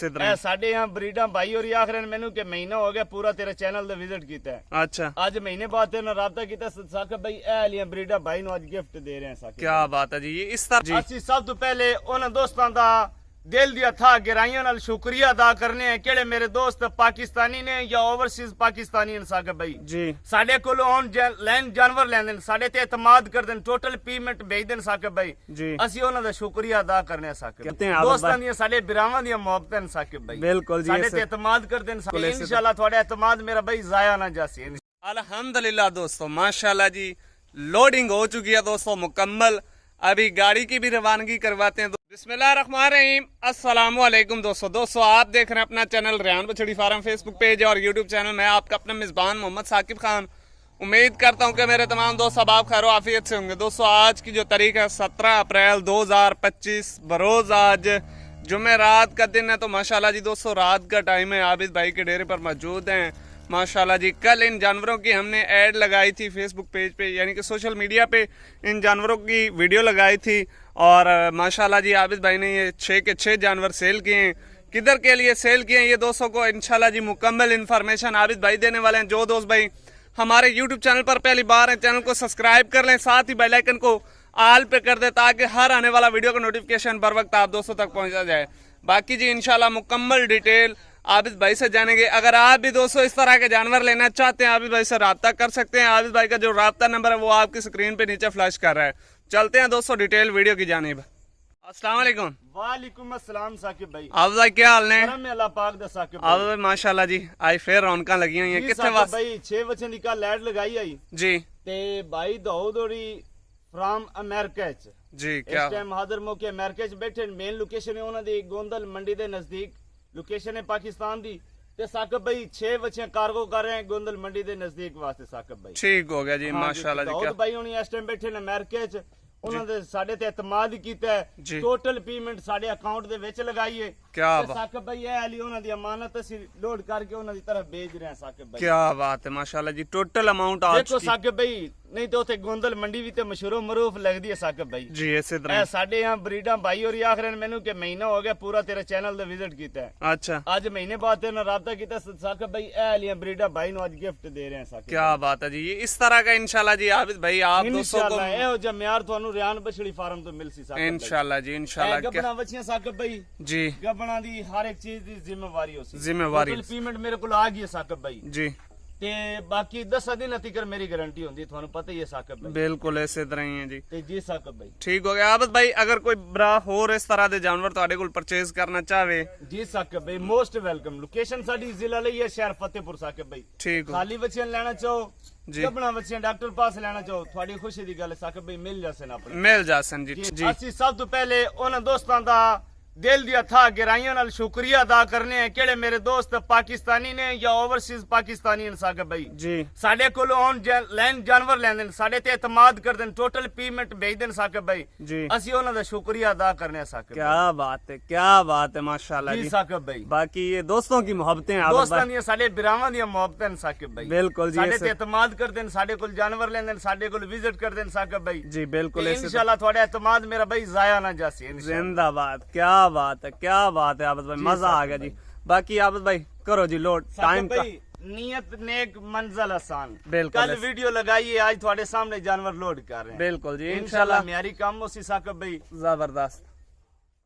साडे यहाँ ब्रीडा भाई और आखिर मैनू के महीना हो गया पूरा तेरे चैनल दा विजिट कीता है। अच्छा, आज महीने बाद तेरे राबता कीता साकिब भाई ए लिया ब्रीडा भाई नु आज गिफ्ट दे रहे हैं साकिब। क्या बात है जी, ये इस तरह जी ਅਸੀਂ सब तो पहले उन दोस्तों का दिल दिया था गहराइयों नाल शुक्रिया अदा करने हैं केड़े मेरे दोस्त पाकिस्तानी ने या ओवरसीज पाकिस्तानी ने साकिब भाई जी साडे कोल ऑन लैंड जानवर लेंदे साडे ते एतमाद करदे टोटल पेमेंट भेज देन साकिब भाई जी ਅਸੀਂ ਉਹਨਾਂ ਦਾ ਸ਼ੁਕਰੀਆ ਅਦਾ ਕਰਨੇ ਆ ਸਾਕਿਬ। कहते हैं ਦੋਸਤਾਂ ਦੀਆਂ ਸਾਡੇ ਬਿਰਾਵਾਂ ਦੀਆਂ ਮੁਹੱਬਤਾਂ ਨੇ ਸਾਕਿਬ ਭਾਈ बिल्कुल जी, ਸਾਡੇ ਤੇ एतमाद करदे ਨੇ इंशाल्लाह ਤੁਹਾਡਾ एतमाद मेरा भाई जाया ना जासी। अल्हम्दुलिल्लाह दोस्तों, माशाल्लाह जी लोडिंग हो चुकी है दोस्तों मुकम्मल। अभी गाड़ी की भी रवानगी करवाते हैं। बिस्मिल्लाहिर्रहमानिर्रहीम, अस्सलामु अलैकुम दोस्तों आप देख रहे हैं अपना चैनल रेहान बछड़ी फार्म फेसबुक पेज और यूट्यूब चैनल। मैं आपका अपना मेजबान मोहम्मद साकिब खान। उम्मीद करता हूं कि मेरे तमाम दोस्त अब आप खैर आफियत से होंगे। दोस्तों आज की जो तारीख है 17 अप्रैल 2025 बरोज आज जुमेरात का दिन है। तो माशाल्लाह जी दोस्तों रात का टाइम है, आबिद भाई के डेरे पर मौजूद हैं माशाल्लाह जी। कल इन जानवरों की हमने ऐड लगाई थी फेसबुक पेज पे यानी कि सोशल मीडिया पे इन जानवरों की वीडियो लगाई थी और माशाल्लाह जी आबिद भाई ने ये 6 के 6 जानवर सेल किए हैं। किधर के लिए सेल किए हैं ये दोस्तों को इंशाल्लाह जी मुकम्मल इन्फॉर्मेशन आबिद भाई देने वाले हैं। जो दोस्त भाई हमारे यूट्यूब चैनल पर पहली बार है चैनल को सब्सक्राइब कर लें, साथ ही बेल आइकन को आल पे कर दे ताकि हर आने वाला वीडियो का नोटिफिकेशन बर वक्त आप दोस्तों तक पहुंचा जाए। बाकी जी इंशाल्लाह मुकम्मल डिटेल आबिद भाई से जानेंगे। अगर आप भी दोस्तों इस तरह के जानवर लेना चाहते हैं आबिद भाई से राब्ता कर सकते हैं। आबिद भाई का जो राब्ता नंबर है वो आपकी स्क्रीन पे नीचे फ्लैश कर रहा है। चलते हैं दोस्तों डिटेल वीडियो की जानिब। अस्सलाम वालेकुम। वालेकुम अस्सलाम साकिब भाई। आबिद भाई क्या हाल ने? अल्लाह पाक दा साकिब आबिद भाई माशाल्लाह जी आज फिर रौनकां लगी हुई हैं। कितने वास भाई 6 बच्चों दी कल ऐड लगाई आई जी ते भाई दौदोड़ी फ्रॉम अमेरिका च जी इस क्या टाइम हाजिर मौके अमेरिका च बैठे मेन लोकेशन है उन्हां दी गोंदल मंडी दे नजदीक लोकेशन है पाकिस्तान दी ते साकिब भाई 6 बच्चे कार्गो कर रहे हैं गोंदल मंडी दे नजदीक वास्ते साकिब भाई। ठीक हो गया जी माशाल्लाह जी। क्या भाई हुणी इस टाइम बैठे ने अमेरिका च ਉਹਨਾਂ ਦੇ ਸਾਡੇ ਤੇ ਇਤਮਾਦ ਕੀਤਾ ਹੈ ਟੋਟਲ ਪੇਮੈਂਟ ਸਾਡੇ ਅਕਾਊਂਟ ਦੇ ਵਿੱਚ ਲਗਾਈ ਹੈ। क्या बात ਸਾਕਿਬ ਭਾਈ ਇਹ ਅਲੀ ਉਹਨਾਂ ਦੀ ਅਮਾਨਤ ਅਸੀਂ ਲੋਡ ਕਰਕੇ ਉਹਨਾਂ ਦੀ ਤਰਫ ਭੇਜ ਰਹੇ ਹਾਂ ਸਾਕਿਬ ਭਾਈ। क्या बात है माशाल्लाह जी टोटल अमाउंट आज ਦੇਖੋ ਸਾਕਿਬ ਭਾਈ ਨਹੀਂ ਤੇ ਉੱਥੇ ਗੋਂਦਲ ਮੰਡੀ ਵੀ ਤੇ ਮਸ਼ਹੂਰ ਮਰੂਫ ਲੱਗਦੀ ਹੈ ਸਾਕਿਬ ਭਾਈ जी इसी ਇਹ तरह ਸਾਡੇ यहाँ ਬਰੀਡਾਂ ਭਾਈ और ਆਖਰ ਮੈਨੂੰ ਕਿ ਮਹੀਨਾ ਹੋ ਗਿਆ ਪੂਰਾ ਤੇਰੇ ਚੈਨਲ ਦਾ ਵਿਜ਼ਿਟ ਕੀਤਾ ਹੈ। अच्छा ਅੱਜ ਮਹੀਨੇ ਬਾਅਦ ਤੇਰੇ ਨਾਲ ਰਾਬਤਾ ਕੀਤਾ ਸਾਕਿਬ ਭਾਈ ਇਹ ਅਲੀ ਬਰੀਡਾਂ ਭਾਈ ਨੂੰ ਅੱਜ ਗਿਫਟ ਦੇ ਰਹੇ ਹਾਂ ਸਾਕਿਬ। क्या बात है जी, ये इस तरह का इंशाल्लाह जी आबिद भाई आप दोस्तों को इंशाल्लाह ਇਹੋ ਜਿਹਾ ਮਿਆਰ ਤੁਹਾਨੂੰ ਰਿਆਨ ਬਛੜੀ ਫਾਰਮ ਤੋਂ ਮਿਲ ਸੀ ਸਾਕਿਬ ਭਾਈ। इंशाल्लाह जी इंशाल्लाह क्या ਗੱਬਣਾ ਬੱਚੀਆਂ ਸਾਕਿਬ ਭਾਈ जी ਗੱਬਣਾ ਦੀ ਹਰ ਇੱਕ ਚੀਜ਼ ਦੀ ਜ਼ਿੰਮੇਵਾਰੀ ਹੋ ਸੀ। जिम्मेवारी ਪੇਮੈਂਟ ਮੇਰੇ ਕੋਲ ਆ ਗਈ ਹੈ ਸਾਕਿਬ ਭਾਈ जी ਤੇ ਬਾਕੀ 10 ਦਿਨ ਤੀਕਰ ਮੇਰੀ ਗਾਰੰਟੀ ਹੁੰਦੀ ਤੁਹਾਨੂੰ ਪਤਾ ਹੀ ਹੈ ਸਾਕਿਬ ਭਾਈ। बिल्कुल ऐसे तरह ही है जी। ਤੇ ਜੀ ਸਾਕਿਬ ਭਾਈ ठीक हो गया आबिद भाई अगर कोई बड़ा होर इस तरह के जानवर ਤੁਹਾਡੇ ਕੋਲ परचेज करना चाहे ਜੀ ਸਾਕਿਬ ਭਾਈ ਮੋਸਟ ਵੈਲਕਮ। ਲੋਕੇਸ਼ਨ ਸਾਡੀ ਜ਼ਿਲ੍ਹਾ ਲਈ ਹੈ ਸ਼ਹਿਰ ਫਤਿਹਪੁਰ ਸਾਕਿਬ ਭਾਈ। ठीक हो ਖਾਲੀ ਬੱਚਿਆਂ ਲੈਣਾ ਚਾਹੋ जी ਗੱਬਣਾ ਬੱਚਿਆਂ ਡਾਕਟਰ ਪਾਸ ਲੈਣਾ ਚਾਹੋ ਤੁਹਾਡੀ ਖੁਸ਼ੀ ਦੀ ਗੱਲ ਸਾਕਿਬ ਭਾਈ ਮਿਲ ਜਾਸਨ ਆਪਣੇ। मिल जासन जी जी ਅਸੀਂ ਸਭ ਤੋਂ ਪਹਿਲੇ ਉਹਨਾਂ ਦੋਸਤਾਂ ਦਾ दिल दिया था गहराइयों नाल शुक्रिया अदा करने हैं केड़े मेरे दोस्त पाकिस्तानी ने या ओवरसीज पाकिस्तानी ने साकिब भाई जी साडे कोल ऑन लैंड जानवर लेंदे साडे ते एतमाद करदे टोटल पेमेंट भेज देन साकिब भाई जी ਅਸੀਂ ਉਹਨਾਂ ਦਾ शुक्रिया अदा करने हैं साकिब क्या बात है माशाल्लाह जी जी। साकिब भाई बाकी ये दोस्तों की मोहब्बतें हैं आबिद ਦੋਸਤਾਂ भाई। ਦੀਆਂ ਸਾਡੇ ਬਿਰਾਵਾਂ ਦੀਆਂ ਮੁਹੱਬਤਾਂ ਨੇ ਸਾਕਿਬ ਭਾਈ। बिल्कुल जी ਸਾਡੇ ਤੇ ऐसे- एतमाद करदे ਨੇ ਸਾਡੇ ਕੋਲ जानवर ਲੈਂਦੇ ਨੇ ਸਾਡੇ ਕੋਲ ਵਿਜ਼ਿਟ ਕਰਦੇ ਨੇ ਸਾਕਿਬ ਭਾਈ। जी बिल्कुल ऐसे इंशाल्लाह ਤੁਹਾਡਾ एतमाद मेरा भाई जाया ना जासी इंशाल्लाह। जिंदाबाद। क्या बात है आबिद भाई मजा आ गया जी। बाकी आबिद भाई करो जी लोड टाइम साकिब का भाई नीयत नेक मंजिल आसान। बिल्कुल कल वीडियो लगाई है आज थोड़े सामने जानवर लोड कर रहे हैं। बिल्कुल जी इंशाल्लाह इंशाल्लाह म्यारी काम होसी साकिब भाई जबरदस्त।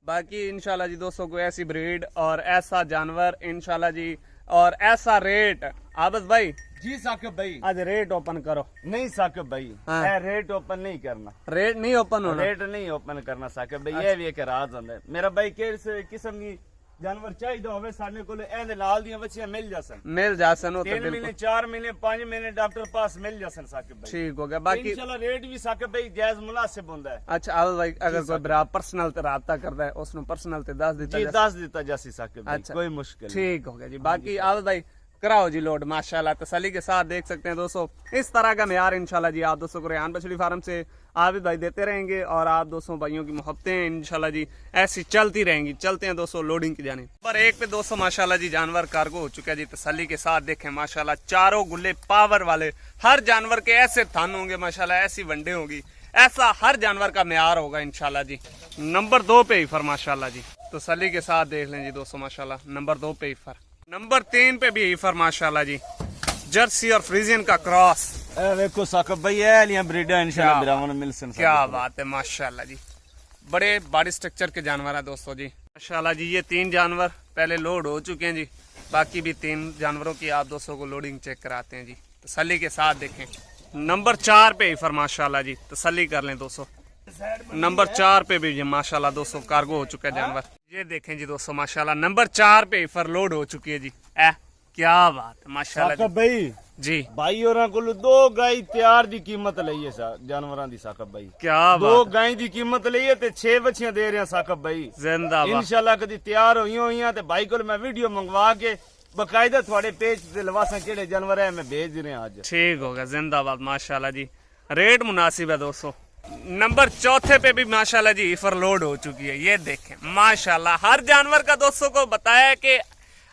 बाकी इंशाल्लाह जी दोस्तों को ऐसी ब्रीड और ऐसा जानवर इंशाल्लाह जी और ऐसा रेट आबिद भाई जी साकिब भाई। आज रेट ओपन करो। नहीं साकिब भाई हाँ। रेट ओपन नहीं करना रेट नहीं ओपन होना रेट नहीं ओपन करना साकिब भाई। ये भी एक राज होता है मेरा भाई किस किस्म की जानवर चाहिए होवे साडे कोल एदे नाल ਦੀਆਂ ਬੱਚੀਆਂ ਮਿਲ ਜਾਸਨ मिल जासन हो तो 3 महीने बिल्कुल 4 महीने 5 महीने डॉक्टर पास मिल जासन साकिब भाई। ठीक हो गया। बाकी इंशाल्लाह रेट भी साकिब भाई जायज मुनासिब ਹੁੰਦਾ है। अच्छा आबिद भाई अगर कोई बरा पर्सनल ते राब्ता करदा है उसनु पर्सनल ते दस दिता जी जाए। 10 दिता जासी साकिब भाई अच्छा। कोई मुश्किल नहीं। ठीक हो गया जी। बाकी आबिद भाई कराओ जी लोड माशाल्लाह तसल्ली के साथ देख सकते हैं दोस्तों इस तरह का म्यार इंशाल्लाह जी आप दोस्तों को रेहान बछड़ी फार्म से आबिद भाई देते रहेंगे और आप दोस्तों भाइयों की मोहब्बतें इंशाल्लाह जी ऐसी चलती रहेंगी। चलते हैं दोस्तों लोडिंग की जाने पर एक पे दोस्तों माशाल्लाह जी जानवर कार्गो हो चुका है जी। तसल्ली के साथ देखें माशाल्लाह चारों गुल्ले पावर वाले हर जानवर के ऐसे थान होंगे माशाल्लाह ऐसी वनडे होगी ऐसा हर जानवर का म्यार होगा इंशाल्लाह जी। नंबर 2 पे ही फर माशाल्लाह जी। तसल्ली के साथ देख लें जी दोस्तों माशाल्लाह। नंबर 2 पे ईफर, नंबर 3 पे भी ईफर माशाल्लाह जी, जर्सी और फ्रीजियन का क्रॉस। देखो साकब भाई है लिया ब्रीडर इंशाल्लाह बिरावन मिलसन। क्या बात है माशाल्लाह जी, बड़े बॉडी स्ट्रक्चर के जानवर है दोस्तों जी माशाल्लाह जी। ये 3 जानवर पहले लोड हो चुके हैं जी, बाकी भी 3 जानवरों की आप दोस्तों को लोडिंग चेक कराते हैं जी, तसल्ली के साथ देखें। नंबर 4 पे ईफर माशाल्लाह जी, तसल्ली कर लें दोस्तों। नंबर 4 पे भी ये माशाल्लाह दोस्तों कार्गो हो चुका है जानवर। ये देखें जी दोस्तों माशाल्लाह, नंबर 4 पे ईफर लोड हो चुकी है जी। क्या बात है माशाल्लाह साकब भाई जी। भाई और को 2 गाय तैयार दी कीमत लई है जानवरां दी साकब भाई। क्या 2 बात, गाय दी कीमत लई है ते 6 बच्चियां दे रहे हैं साकब भाई। जिंदाबाद इंशाल्लाह कदी तैयार होई ते भाई को मैं वीडियो मंगवा के बकायदा थोड़े पेज ते लवासा केड़े जानवर है मैं भेज रहे हैं आज। ठीक होगा, जिंदाबाद माशाल्लाह जी। रेट मुनासिब है दोस्तों। नंबर 4 पे भी माशाल्लाह जी ईफर लोड हो चुकी है। ये देखें माशाल्लाह, हर जानवर का दोस्तों को बताया कि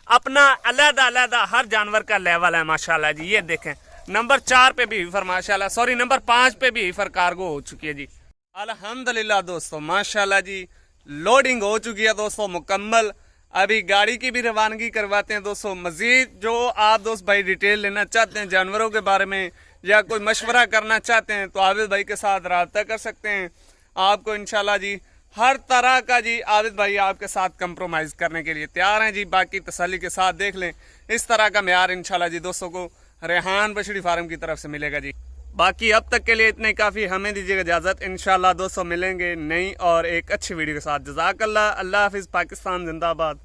अपना अलग अलग हर जानवर का लेवल है माशाल्लाह जी। ये देखें नंबर 4 पे भी ईफर माशाल्लाह, सॉरी नंबर 5 पे भी ईफर कार्गो हो चुकी है जी। अल्हम्दुलिल्लाह दोस्तों माशाल्लाह जी, लोडिंग हो चुकी है दोस्तों मुकम्मल। अभी गाड़ी की भी रवानगी करवाते हैं दोस्तों। मजीद जो आप दोस्त भाई डिटेल लेना चाहते हैं जानवरों के बारे में या कोई मशवरा करना चाहते हैं तो आबिद भाई के साथ रब्ता कर सकते हैं। आपको इंशाल्लाह जी हर तरह का जी आबिद भाई आपके साथ कंप्रोमाइज करने के लिए तैयार हैं जी। बाकी तसल्ली के साथ देख लें, इस तरह का म्यार इंशाल्लाह जी दोस्तों को रेहान बछड़ी फार्म की तरफ से मिलेगा जी। बाकी अब तक के लिए इतने काफ़ी, हमें दीजिएगा इजाज़त। इंशाल्लाह दोस्तों मिलेंगे नई और एक अच्छी वीडियो के साथ। जज़ाकल्लाह, अल्लाह हाफिज़, पाकिस्तान जिंदाबाद।